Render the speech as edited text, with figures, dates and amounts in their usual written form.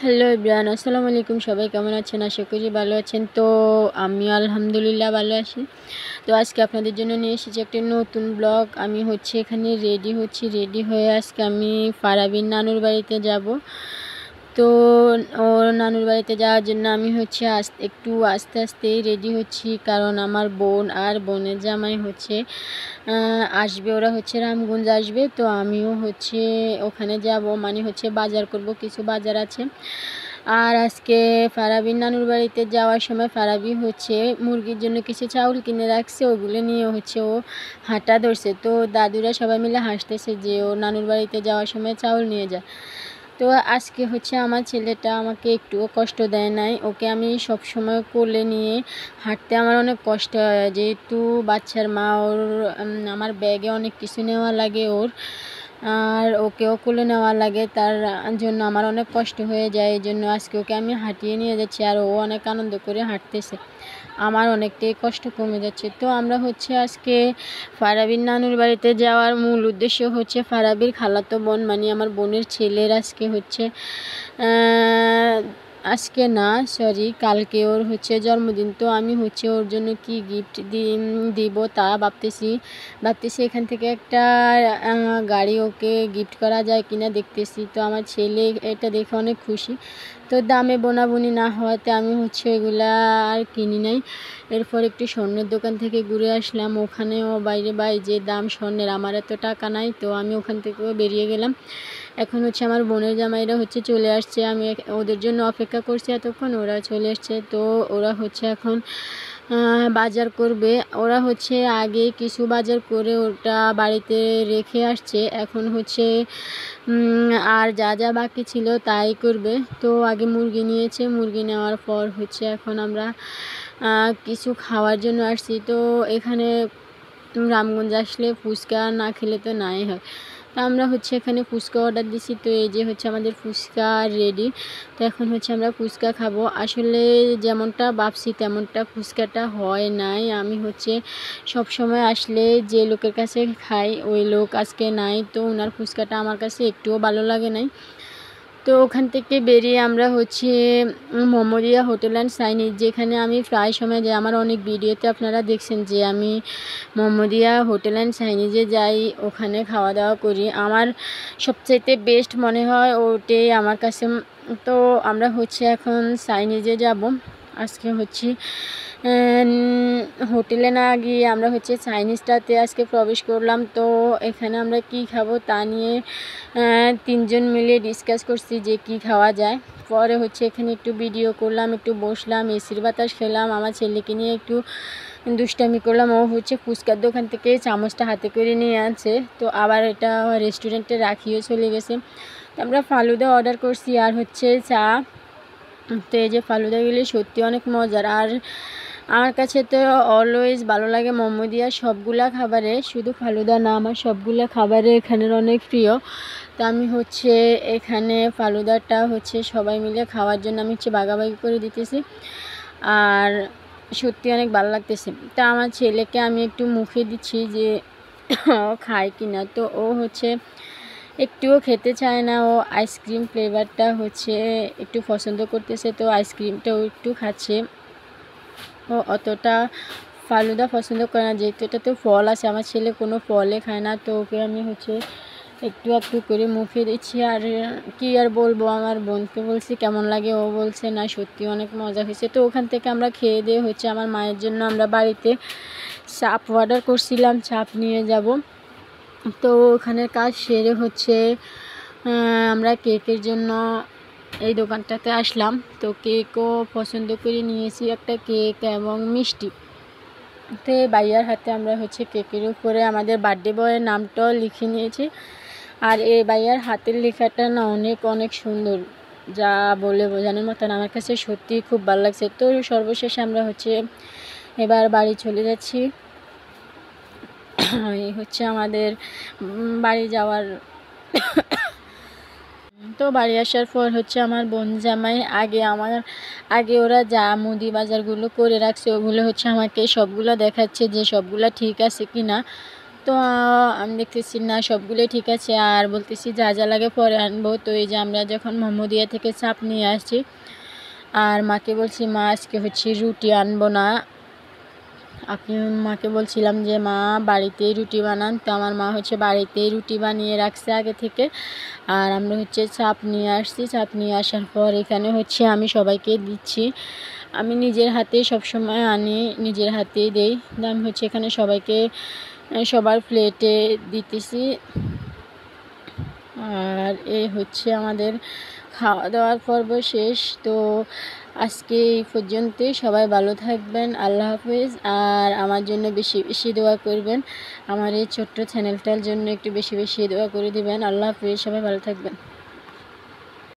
Hello everyone, আসসালামু আলাইকুম। সবাই কেমন আছেন? আশা করি ভালো আছেন। তো আমি আলহামদুলিল্লাহ ভালো আছি। তো আজকে আপনাদের জন্য নিয়ে এসেছি একটা নতুন ব্লগ। আমি এখানে রেডি হয়ে আজকে আমি ফারাবির নানুর বাড়িতে যাব। তো ওর নানুর বাড়িতে যাওয়ার জন্য আমি একটু আস্তে আস্তেই রেডি হচ্ছি, কারণ আমার বোন আর বোনের জামাই আসবে। ওরা রামগঞ্জ আসবে। তো আমিও ওখানে যাব, মানে বাজার করব, কিছু বাজার আছে। আর আজকে ফারাবির নানুর বাড়িতে যাওয়ার সময় ফারাবি মুরগির জন্য কিছু চাউল কিনে রাখছে, ওগুলো নিয়ে ও হাঁটা ধরছে। তো দাদুরা সবাই মিলে হাসতেছে যে ও নানুর বাড়িতে যাওয়ার সময় চাউল নিয়ে যায়। তো আজকে আমার ছেলেটা আমাকে একটুও কষ্ট দেয় নাই। ওকে আমি সব সময় কোলে নিয়ে হাঁটতে আমার অনেক কষ্ট হয়, যেহেতু বাচ্চার মা। আমার ব্যাগে অনেক কিছু নেওয়া লাগে ওর, আর ওকেও কোলে নেওয়া লাগে, তার জন্য আমার অনেক কষ্ট হয়ে যায়। এই জন্য আজকে ওকে আমি হাঁটিয়ে নিয়ে যাচ্ছি, আর ও অনেক আনন্দ করে হাঁটতেছে। আমার অনেকটাই কষ্ট কমে যাচ্ছে। তো আমরা আজকে ফারাবির নানুর বাড়িতে যাওয়ার মূল উদ্দেশ্য ফারাবির খালাতো বোন, মানে আমার বোনের ছেলের আজকে না, সরি, কালকে ওর জন্মদিন। তো আমি ওর জন্য কি গিফট দিব তা ভাবতেছি। এখান থেকে একটা গাড়ি ওকে গিফট করা যায় কিনা দেখতেছি। তো আমার ছেলে এটা দেখে অনেক খুশি। তো দামে বোনাবুনি না হওয়াতে আমি এগুলা আর কিনি নাই। এরপর একটু স্বর্ণের দোকান থেকে ঘুরে আসলাম। ওখানেও বাইরে যে দাম স্বর্ণের, আমার এত টাকা নাই। তো আমি ওখান থেকেও বেরিয়ে গেলাম। এখন আমার বোনের জামাইরা চলে আসছে। আমি ওদের জন্য অপেক্ষা করছি এতক্ষণ, ওরা চলে এসছে। তো ওরা এখন বাজার করবে। ওরা আগে কিছু বাজার করে ওটা বাড়িতে রেখে আসছে। এখন আর যা যা বাকি ছিল তাই করবে। তো আগে মুরগি নিয়েছে, মুরগি নেওয়ার পর এখন আমরা কিছু খাওয়ার জন্য আসছি। তো এখানে রামগঞ্জ আসলে ফুচকা না খেলে তো নাই হয়। তো আমরা এখানে ফুচকা অর্ডার দিছি। তো এই যে আমাদের ফুচকা রেডি। তো এখন আমরা ফুচকা খাবো। আসলে যেমনটা ভাবছি তেমনটা ফুচকাটা হয় নাই। আমি সব সময় আসলে যে লোকের কাছে খাই ওই লোক আজকে নাই। তো ওনার ফুচকাটা আমার কাছে একটুও ভালো লাগে নাই। তো ওখান থেকে বেরিয়ে আমরা মোহাম্মদিয়া হোটেল অ্যান্ড চাইনিজ, যেখানে আমি প্রায় সময় যাই। আমার অনেক ভিডিওতে আপনারা দেখছেন যে আমি মোহাম্মদিয়া হোটেল অ্যান্ড চাইনিজে যাই, ওখানে খাওয়া দাওয়া করি। আমার সবচাইতে বেস্ট মনে হয় ওটাই আমার কাছে। তো আমরা এখন চাইনিজে যাব। আজকে হোটেলে না গিয়ে আমরা চাইনিজটাতে আজকে প্রবেশ করলাম। তো এখানে আমরা কি খাবো তা নিয়ে তিনজন মিলে ডিসকাস করছি যে কি খাওয়া যায়। পরে এখানে একটু ভিডিও করলাম, একটু বসলাম, এসির বাতাস খেলাম, আমার ছেলেকে নিয়ে একটু দুষ্টামি করলাম। ও ফুচকার দোকান থেকে চামচটা হাতে করে নিয়ে আছে। তো আবার এটা রেস্টুরেন্টে রাখিও চলে গেছে। তো আমরা ফালুদা অর্ডার করছি আর চা। তো এই যে ফালুদাগুলি সত্যি অনেক মজার। আর আমার কাছে তো অলওয়েজ ভালো লাগে মোহাম্মদিয়া সবগুলা খাবারে, শুধু ফালুদা না, আমার সবগুলা খাবারে এখানের অনেক প্রিয়। তো আমি এখানে ফালুদাটা সবাই মিলে খাওয়ার জন্য আমি ভাগাভাগি করে দিতেছি, আর সত্যি অনেক ভালো লাগতেছে। তা আমার ছেলেকে আমি একটু মুখে দিচ্ছি যে খায় কিনা। তো ও একটুও খেতে চায় না। ও আইসক্রিম ফ্লেভারটা একটু পছন্দ করতেছে। তো আইসক্রিমটাও একটু খাচ্ছে। ও অতটা ফালুদা পছন্দ করে না, যেহেতু এটা তো ফল আছে। আমার ছেলে কোনো ফলে খায় না। তো ওকে আমি একটু একটু করে মুখে দিচ্ছি। আর কি আর বলবো, আমার বোনকে বলছি কেমন লাগে, ও বলছে না সত্যি অনেক মজা হয়েছে। তো ওখান থেকে আমরা খেয়ে দিয়ে আমার মায়ের জন্য আমরা বাড়িতে চাপ অর্ডার করছিলাম, চাপ নিয়ে যাব। তো ওখানের কাজ সেরে আমরা কেকের জন্য এই দোকানটাতে আসলাম। তো কেকও পছন্দ করে নিয়েছি, একটা কেক এবং মিষ্টি। তো ভাইয়ার হাতে আমরা কেকের উপরে আমাদের বার্থডে বয়ের নামটাও লিখে নিয়েছি। আর এই ভাইয়ার হাতের লেখাটা না অনেক অনেক সুন্দর, যা বলে বোঝানোর মতন। আমার কাছে সত্যি খুব ভালো লাগছে। তো সর্বশেষে আমরা এবার বাড়ি চলে যাচ্ছি। এই আমাদের বাড়ি যাওয়ার। তো বাড়ি আসার পর আমার বোন জামাই আগে ওরা যা মুদি বাজারগুলো করে রাখছে ওগুলো আমাকে সবগুলো দেখাচ্ছে যে সবগুলো ঠিক আছে কি না। তো আমি দেখতেছি না সবগুলোই ঠিক আছে, আর বলতেছি যা যা লাগে পরে আনবো। তো এই যে আমরা যখন মোহাম্মদিয়া থেকে চাপ নিয়ে আসছি, আর মাকে বলছি মা আজকে হচ্ছে রুটি আনবো না। আপনি মাকে বলছিলাম যে মা বাড়িতেই রুটি বানান, তো আমার মা হচ্ছে বাড়িতেই রুটি বানিয়ে রাখছে আগে থেকে। আর আমরা হচ্ছে চাপ নিয়ে আসছি, চাপ নিয়ে আসার পর এখানে হচ্ছে আমি সবাইকে দিচ্ছি। আমি নিজের হাতে সবসময় আনি, নিজের হাতেই দেই। আমি হচ্ছে এখানে সবাইকে সবার প্লেটে দিতেছি। আর এই হচ্ছে আমাদের খাওয়া দাওয়ার পর্ব শেষ। তো আজকে এই পর্যন্তই। সবাই ভালো থাকবেন, আল্লাহ হাফেজ। আর আমার জন্য বেশি বেশি দোয়া করবেন, আমার এই ছোট্ট চ্যানেলটার জন্য একটু বেশি বেশি দোয়া করে দিবেন। আল্লাহ হাফেজ, সবাই ভালো থাকবেন।